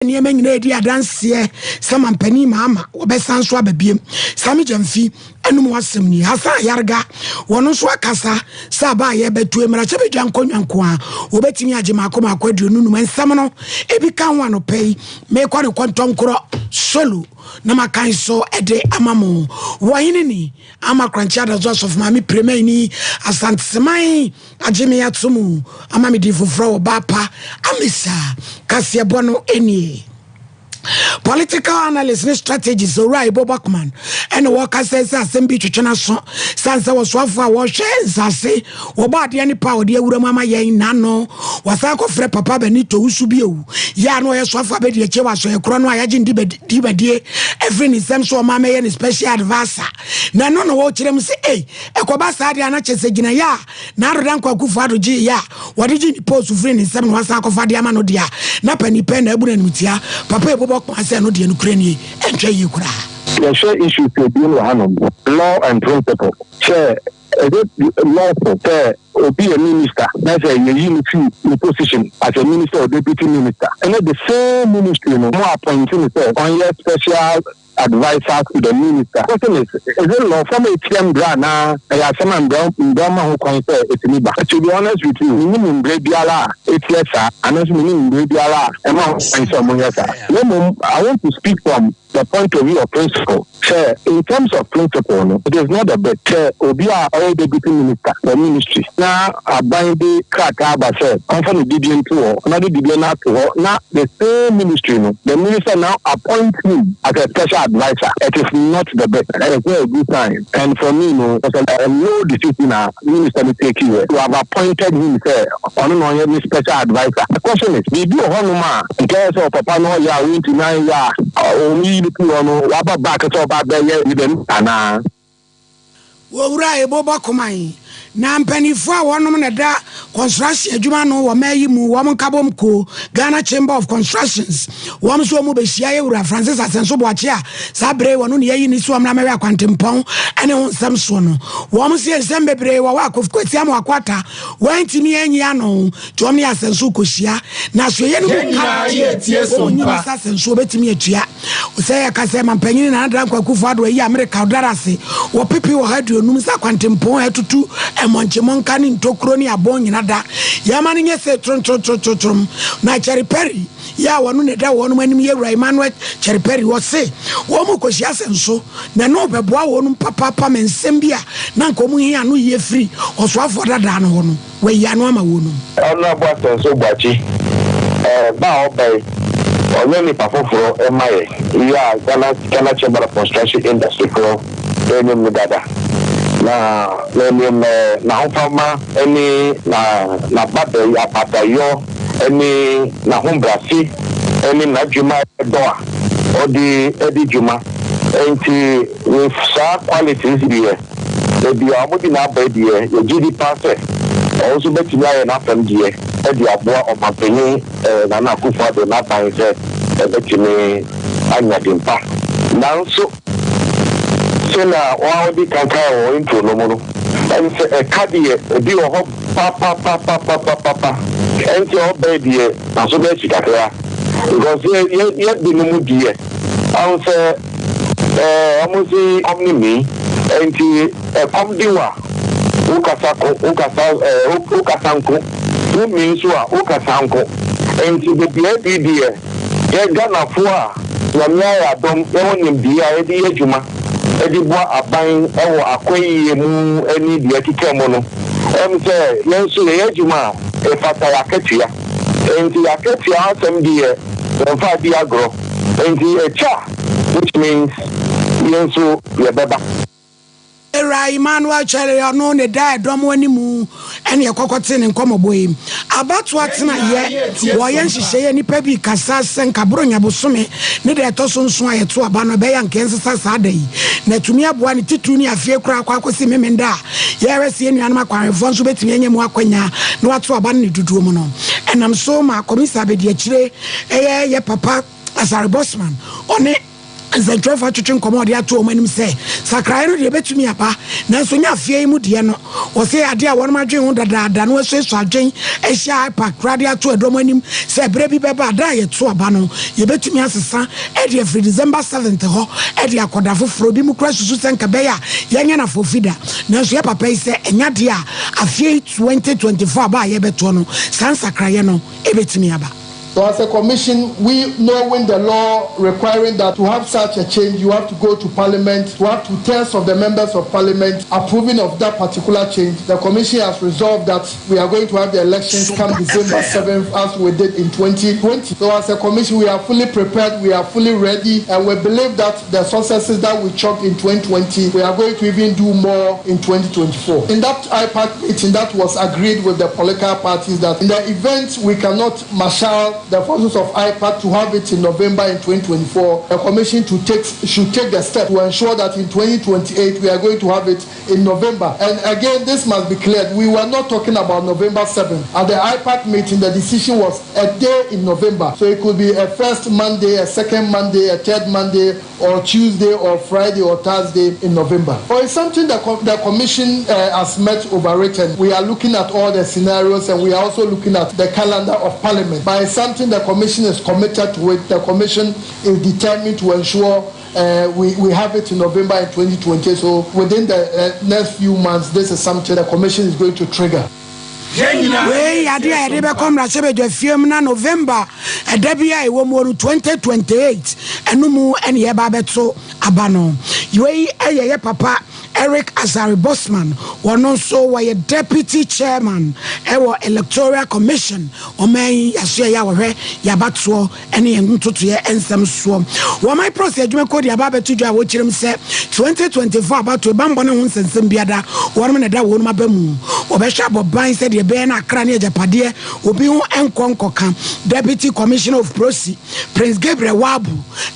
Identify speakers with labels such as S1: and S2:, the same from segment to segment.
S1: niema nyina di adanse sama mpani mama obesan so ababiem sami jamfi enum wasem ni hasa yarga wono so akasa sa ba ye betu emra che bedwan konwanko a obetimi agema akoma akwaduonu num ensam no ebi kan wa no pei me kwa ne kontonkoro solo na makan so ede amamo wahini ni ama krancha da Joseph mami premier ni asantesemai ageme yatomu ama me di foforo bapa amisa kase bono eni political analyst and strategies so right Bobakman and worker says assembly twetwena so sansa waswafo a wo hwe say oba de ani power de awura mama yen nano wasa ko frɛ papa Benito usubi ewu ya no yeswafo abedi eche waso ekro no ayaje ndi badie every ni sem so mama yen special advisor na no wo kyerem se ekoba sa de ana kyese gina ya na rodan kwakufu adoji ya wode gi post free ni sem no wasa ko fa de ama no dia na pani pen na ebuna nimutia papa I say no the Ukraine enjoy you kura.
S2: The share issue to be law and principle. Share lawful or be a minister. That's a unity in position as a minister or deputy minister. And at the same ministry, more appointing on your special advisor to the minister. Question is it law from a TM Brana? I have some Brahma who consider it Niba. To be honest with you, minimum Brediala, it's lesser, and as minimum Brediala, among some yes. I want to speak from the point of view of principle. In terms of principle, it is not a bit. Obia or deputy minister or ministry. Now, I bind the crack said, I'm from the DBN to another DBN to now the same ministry. The minister now appoints him as a special advisor. It is not the best. It is not a good time. And for me, a low decision minister to take you to have appointed him on any special advisor. The question is, we do Honuma in case of Papa no ya win to 9 years or me to what back at all about the with them and
S1: Wura eboba komai na mpanifo a wonom na da construction adwuma no wo mayi mu wo nkabom ko Ghana Chamber of Constructions wo so mu behia ye wura Francis Asenso Boache a sabre wono ne yayi ni so amna mewe akwantempon ene nsam so no wo se ensem bebre wo akofkwati am akwata wantimi anyi ano to me Asenso kohia na so ye no ka tie Sompa Asenso betimi atua se ya kase mampanyin na adra kwakufu ado yi America darase wo pipi wo hadu num sa kwantempon atutu emonchemon kani ntokro ni abon nyina da yamani nye se tron na Cherry ya wonu ne da wonu manim ye wura Emmanuel Cherry wo se wo mu kohia Asenso na no beboa wonu papa mensem bia na nkomu hia no ye free osoafo dada no hono we ya no ama wonu
S2: ona bo Asenso Boache ba obey onye ni pafoforo emaye ya Ghana Chamber of Construction Industry ko enye mu dada na hofama eni na baba ya patayo eni na hombrasi eni na juma doa odi juma enti with sa qualities here the amudi na bedi ye gidi pass also beti na na fam die edi aboa opapeni na kufa do na ban se beti ni anya dimpa nanso na wa odi kanka o intro no mo no and say a cadie obi o ho papa enti o bedi e na so be sikakra because ye bi no mu die an say amusi omni enti komdiwa ukasanko who means wa ukasanko enti the die ye Ghana fo a wamya ya dom e wonim dia e di adwuma edibo aban ewo akoyi mu eni de akikemo no say yenso ye adwuma e fata yaketia enti yaketia asem de ye fa di agro enti echa which means yenso ye beba
S1: Emmanuel Cherry no ne da dom wanimu ene ekokote ne nkomoboyim abatu atena ye wo yen hihye nipa bi kasa senka bronya bosome ne de etoso nso ayeto aba no be ya nkensesa saadai na tumi aboa ne titu ni afie kura akosi memenda ye resi enuanam akwanfo nso betumi enyemu akwanya na wato aba ne duduo mu no enam so ma komisa be de akire ye papa Asari Bosman one Zentrofa chuchin komodi ato omanim say sakrae no de betumi aba nanso nya afie mu de no wo se ade a won ma dwen ho dada no so adwen ehia iPad radio ato edom anim se bre bi beba da ye to aba no ye betumi asesa e de free December 7th ho e de akoda foforo bi mu kra susu senka be ya ye nya na fofida nanso ye papa yi se enya de a afie 2024 ba ye beto no san sakrae no e betumi aba.
S3: So as a commission, we knowing the law requiring that to have such a change, you have to go to parliament, to have 2/3 of the members of parliament approving of that particular change. The commission has resolved that we are going to have the elections come December 7th as we did in 2020. So as a commission, we are fully prepared, we are fully ready, and we believe that the successes that we chalked in 2020, we are going to even do more in 2024. In that IPAC meeting, that was agreed with the political parties that in the event we cannot marshal the forces of IPAC to have it in November in 2024, the commission should take the step to ensure that in 2028 we are going to have it in November. And again, this must be cleared. We were not talking about November 7th. At the IPAC meeting, the decision was a day in November. So it could be a first Monday, a second Monday, a third Monday, or Tuesday, or Friday, or Thursday in November. Or it's something that the commission has met overwritten. We are looking at all the scenarios, and we are also looking at the calendar of Parliament. But it's something the commission is committed to it. The commission is determined to ensure we have it in November in 2020. So within the next few months, this is something the commission is going to trigger.
S1: We adia ede be come ra sebe do fiem na November edabia e wo mo 2028 enu mu ene ye ba beto abano we eye papa Eric Azari Bosman wono so wa deputy chairman ewo electoral commission o man yaso ya wohwe ya bato ene ntoto ye ensem so wo my process adwuma ko dia ba beto dwa wo kirem se 2024 abato bambo ne ho nsensem biada wono me da wo no mabamu obehwa boban se de be na akra ne japade obi ho enkonkoka deputy commissioner of prosi Prince Gabriel Wabu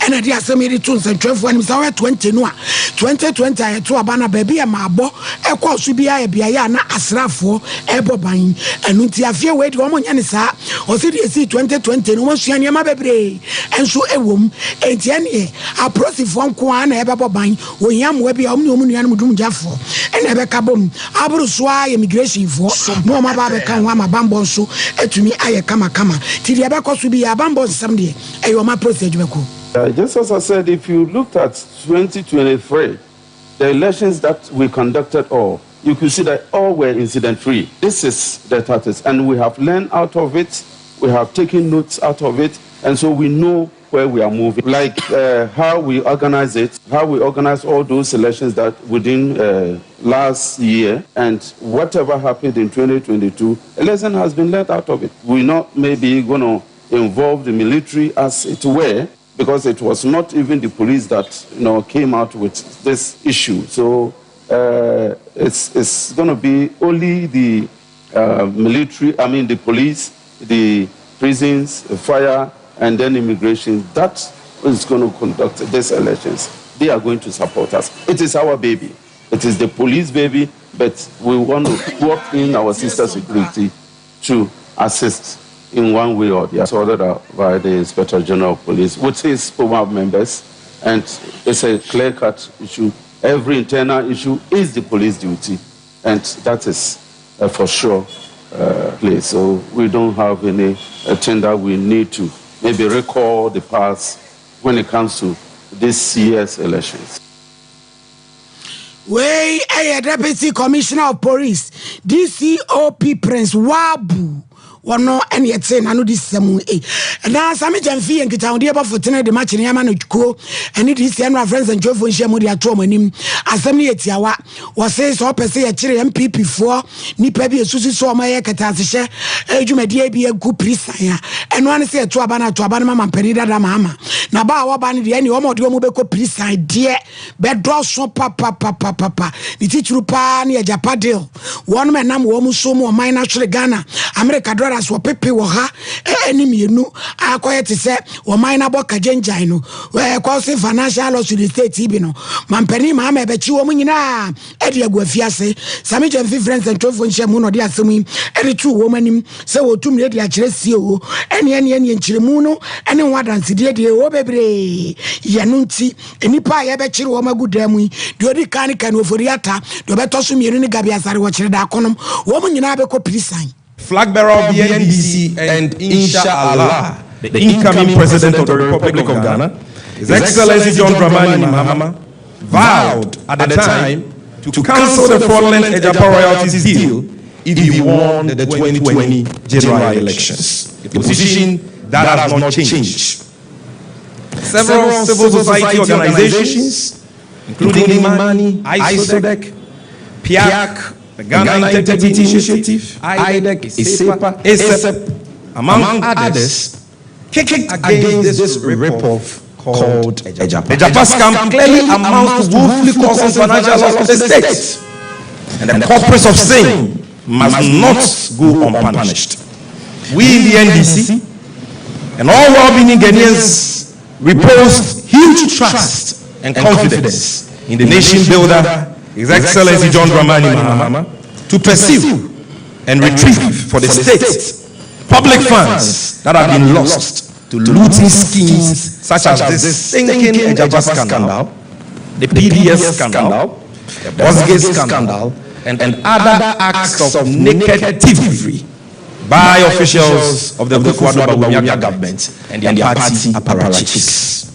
S1: ene de asem yiri to nsentwefo anim sa 20 no a 2020 ayeto abana baby amabo ekosu bia bia ya na asrafo eboban enu nti afie we de omonya ne sa o se de si 2020 no wosua ne ma bebre enso ewom enti ene aprosifo nko a na ebeboban ohiam we bia omne omnu anu dum jafo ene ebeka bom aburu so a immigration fo mo ma ba be kan wa ma bambo nso etumi aye kama ti de ebekosu bia bambo nsam de eyo ma procedure beko.
S4: Just as I said, if you looked at 2023, the elections that we conducted all, you could see that all were incident-free. This is the status, and we have learned out of it, we have taken notes out of it, and so we know where we are moving. Like how we organize it, how we organize all those elections that within last year, and whatever happened in 2022, a lesson has been learned out of it. We're not maybe going to involve the military as it were, because it was not even the police that came out with this issue. So it's going to be only the military, the police, the prisons, the fire, and then immigration. That is going to conduct these elections. They are going to support us. It is our baby. It is the police baby, but we want to work in our sister security to assist in one way or the other, ordered by the Inspector General of Police, with his former members, and it's a clear-cut issue. Every internal issue is the police duty, and that is for sure place. So we don't have any thing that we need to maybe recall the past when it comes to this year's elections.
S1: We a Deputy Commissioner of Police, DCOP Prince Wabu. Wano ene yetse na no disemu na sami jamfi enkita odi eba fotene de match ne yama no kuo ene di se no friends and jofo nhia mo di ato manim asem ne yetiawa wo se so pese ye kire MPP fo nipa bi esusi so ma ye katasehye adwumadi bi agu prisan ya eno ane se eto aba na mama mpani dada mama na ba wa ba ne de ene wo mo de wo mo be ko prisan de be do so papa ni tichuru pa ne japadil won me nam wo mu so mo man na hwere Ghana America as wo pepe wo ha enimienu akoye te se wo man na boka genjai no ko se financial loss to the state bi no mampani ma ma bechi wo nyina e de aguafiase sami jam friends and twofo nhye mu no de asemu e tu wo manim se wo tum de akire sie o ene nkiremu no ene wadanse de wo be bebre ye no nti enipa ye be kire wo magudamu de odi kan kan oforiata de beto so mienu ni gabiasare wo kire da konom wo mu nyina be ko prisan.
S5: Flag bearer of the NDC and inshallah the incoming president of the Republic of Ghana, His Excellency John Dramani Mahama, vowed at the time to cancel the fraudulent Ejapa royalties deal if he won the 2020 general elections. A position that has not changed. Several civil society organizations, including Imani, ISODEC, PIAC, the Ghana Integrity Initiative, IDEC, ISEPA, ASEP, among others, kicked against this rip-off called Ejapa. Ejapa scam clearly amounts to woefully causing financial loss to the state. And the culprits of sin must not go unpunished. We in the NDC and all well-meaning Ghanaians repose huge trust and confidence in the nation builder, His Excellency John Dramani Mahama, to pursue and retrieve for the state public funds that have been lost to looting schemes such as this sinking Ejapa scandal, the PDS scandal, the Bosgate scandal, and other acts of naked thievery by officials of the Bawumia government and their party apparatchiks.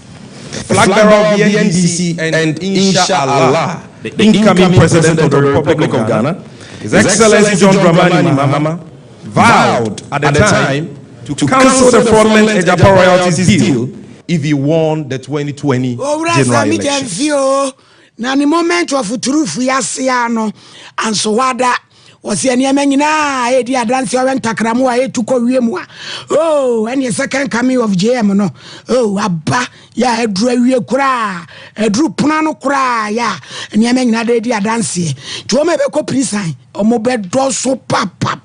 S5: Flag bearer of the NDC and inshallah the incoming president of the Republic of Ghana, His Excellency John Dramani Mahama, vowed at the time to cancel the fraudulent Ejapa royalties deal if he won the 2020 general elections.
S1: Na ni moment of truth yasia no anso wada wose eniema nyina edi adanse owen takramu a etuko wiemu a oh any second coming of JM no oh aba ya edru awie kura edru puna no kura ya eniema nyina edi adanse tuo me be ko prisan omo be do so papa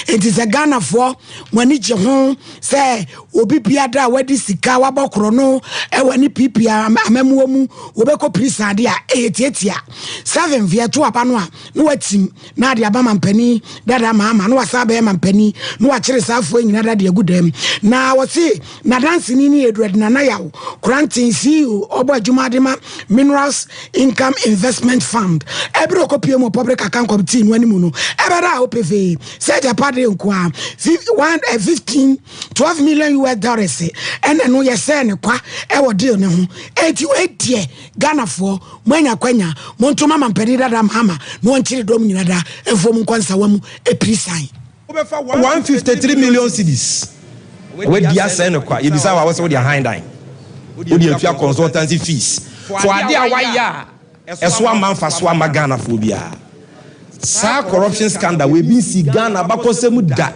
S1: it is a Ghana for wani je ho say obi bia da wadi sika wabokro no e wani pipia amamuo mu obeko prisan de a etietia 7 via to apa no a no watim na de aba mampani dada mama no wasa be mampani no wa kire safo nyina da de agudam na wose na dance ni ni edred na yawo quarantine CEO obo adwumadema Minerals Income Investment Fund ebro kopie mo public account committee no animu no ebera opv say Japan nkwa 12 million US dollars and no yese ne kwa e wo deal ne ho enti wetie Ghana for mwanya kwanya montoma mampani dada mama no nchiri dom nyina da efom kwansa wamu eprisan
S5: 153 million cedis we dia say ne kwa yebisa wa so dia hindan we dia fia consultancy fees for ade awaya eso amanfa so ama Ghana for bia sa corruption scandal we bin si Ghana bakosemu da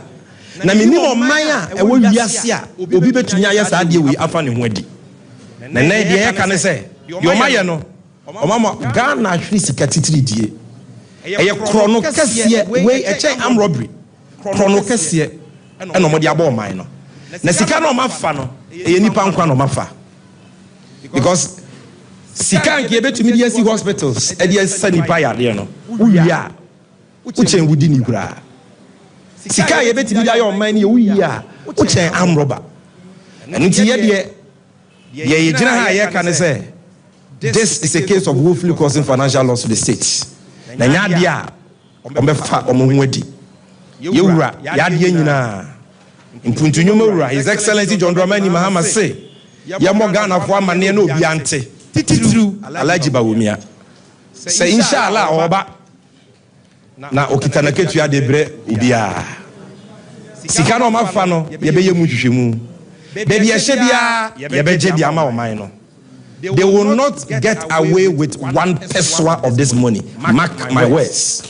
S5: na minimo manya e wo wiase a obi betumi aye sa ade we afa ne ho adi na na de ye kan se yo maye no omama Ghana hwiri sika titiri die eye krono kase we e chen am robbery krono kase e no mo de abo man no na sika no mafa no eye nipa nkwa no mafa because sika nke betumi de asi hospitals e de asi nipa ya de no uya uchen wudi ni kura sika ye betimi da yo man ni uya uchen am robber nti ye de ye gina ha ye kan say this is a case of woefully causing financial loss to the state na nya de a ombefa omohwadi ye wura ya de nyina mpuntunyoma wura His Excellency John Dramani Mahama say ye mo Ghana fo amane na obi ante titiru Alhaji Bawumia say inshallah oba na okitana ketua de bre ubia sika no mafa no ye be yemu hwehwemu be bia hye bia ye be je bia ma o man no they will not get away with 1 peso of this money mark my words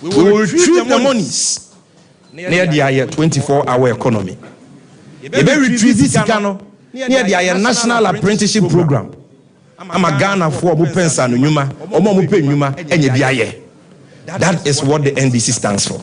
S5: we will retrieve the monies near the 24-hour economy ye be retrieve sika no near the national apprenticeship program ama Ghana for mo pensa no nyuma omo mo pe nyuma enye bia ye. That is what the NDC stands for.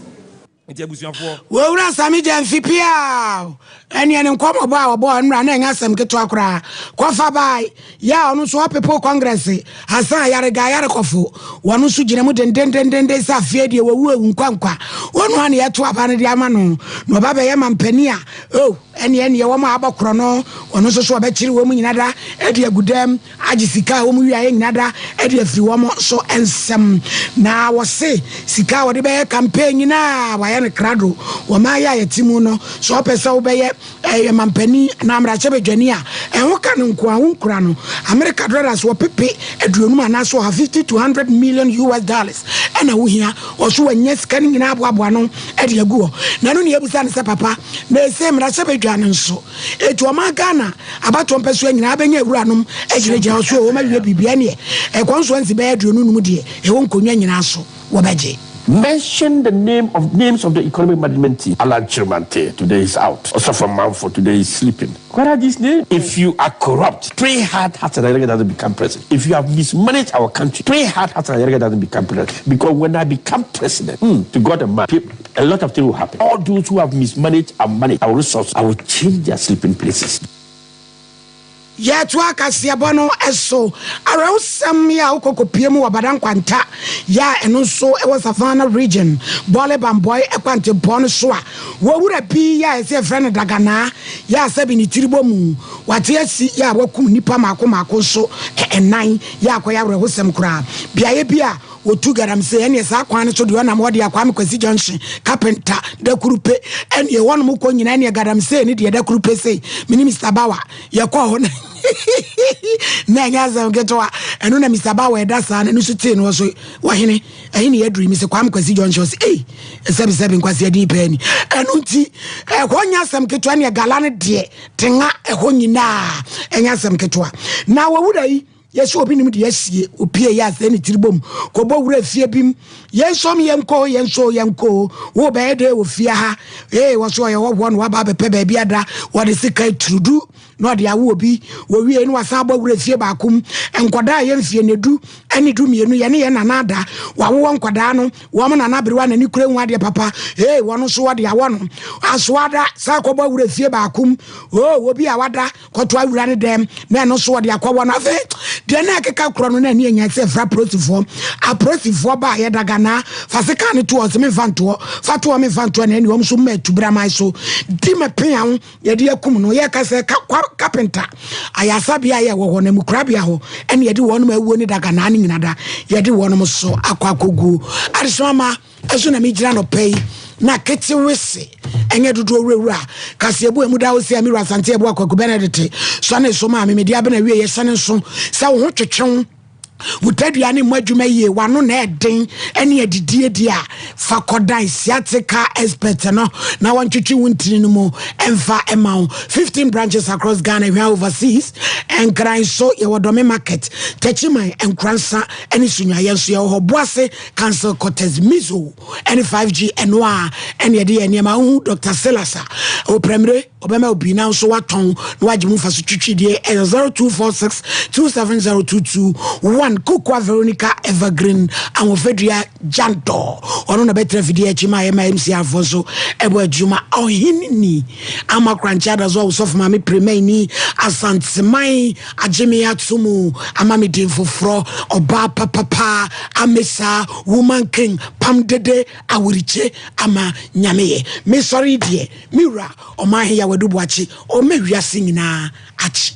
S1: Wo ura sami jamfi pia eni eni nkomo ba obo nra na nyasem keto akura kofa bai ya onu so people congress Hasan Yarega Yarekofo wonu so gina mu den sa fie de wo wu nkwankwa wonu ane yeto aba ne de ama no no ba be ye mampani a oh ene ye wo ma abakro no ono so so obekiri wo mu nyinada e de agudam agi sika wo mu wiaye nyinada e de afiri wo mo so ensem na wo se sika wo de be campaign nyina wa ye ne krado wo ma ya yetimu no so opesa wo be ye mampani na amrache bedwani a ho ka no nko ahonkura no America dollars wo pepe aduonum ana so 50 to 100 million US dollars ena wo hia wo so wanya sika nyina aboabo no e de agu na no ne ebusa ne se papa na ese mrache bedwani nso etu o ma Ghana abato mpeso nyina abenya ewuranom egiregia wo so wo ma wie bibia ne e konso ansi be aduonum de e wo nkonwa nyina so wo beje.
S6: Mention the names of the economic management team. Alan Chirmante today is out. Also from Manford today is sleeping. What are these names? If you are corrupt, pray hard after Nigeria doesn't become president. If you have mismanaged our country, pray hard after Nigeria doesn't become president. Because when I become president, to God and man, a lot of things will happen. All those who have mismanaged and managed our resources, I will change their sleeping places.
S1: Ya twa kasiabo no eso arawsam ya ukokopiem wabadan kwanta ya eno so e was Savannah region bole bamboy ekwante pon so a wo wura bi ya ese friend dagana ya sabi ni tiribo mu wate asi ya wakum nipa mako so enan ya akoya arawsam kura biaye bia wotu garamse ene sa kwan so de na mode akwa mekwasi junction carpenter da kurupe ene won mu ko nyina ene garamse ne de da kurupe sei mini Mr Bawa ye ko ho na nyaza ngeto eno na Mr Bawa e da sa na nusu te no so wahene ehine ye dream se kwa mekwasi junction sei sebi nkwasi adi pani eno nti ko nyasam keto ene galane de tenga ho nyina enyasam keto na wawuda yi yes obi nim de yasie opie ya se ne tiribom ko bo wura fie bim yensom yenko wo be de wo fie ha wo so ye wo no ba be pe ba bia da wo de sika trudu no de awo obi wo wie no wasan bo wura fie ba kum enkoda ye fie nedu ani du mienu ye ne ye nanada wa wo nkoda no wo mo nanabere wa nani kure nwa de papa wo no so wo de awo no asoada sa ko bo wura fie ba kum wo bi awada ko to awura ne dem na no so wo de akwa na fe de na keka kro no na ne nya se fra prosifo a prosifo ba ye daga na fasika ne to o se me fanto fato me fanto na ne o so ma tubra mai so di me pian ye de akum no ye ka se carpenter ayasa bia ye wo na mu krabia ho ene ye de wo no ma wuo ni daga na ne nyina da ye de wo no so akwakogu arisoma eso na me gira no pay na kete wese enye dodo owura kase ebu emu da wo se amiru asante ebu akwaku Benedict so na so ma me media be na wie ye sane so sa wo ho twetwen wutadua ne mwadwuma yie wano na eden ene adidie dia fakodan siatica expert no na wantwetwe wuntini no mu emfa emao 15 branches across Ghana and overseas and crying so ye wodome market techiman enkransa ene sunyaye so ye ho boase cancel cortez mizo ene 5G enwa ene ye de enema hu Dr. Selasa o premier obema obi na so waton no wagimu fa so twitwidie 0246 270221 Kukwa Veronica Evergreen Amofedria Janto ono na betre video chima ya MC Afonso ebo adwuma ohinni amakranchada zo sof mami premeni asantemai ajemi atumu amami dinfofro oba papa amesa woman king pamdede awuriche ama nyameye me sorry die mira o mahe ya wadubu achi o mewiase nyina achi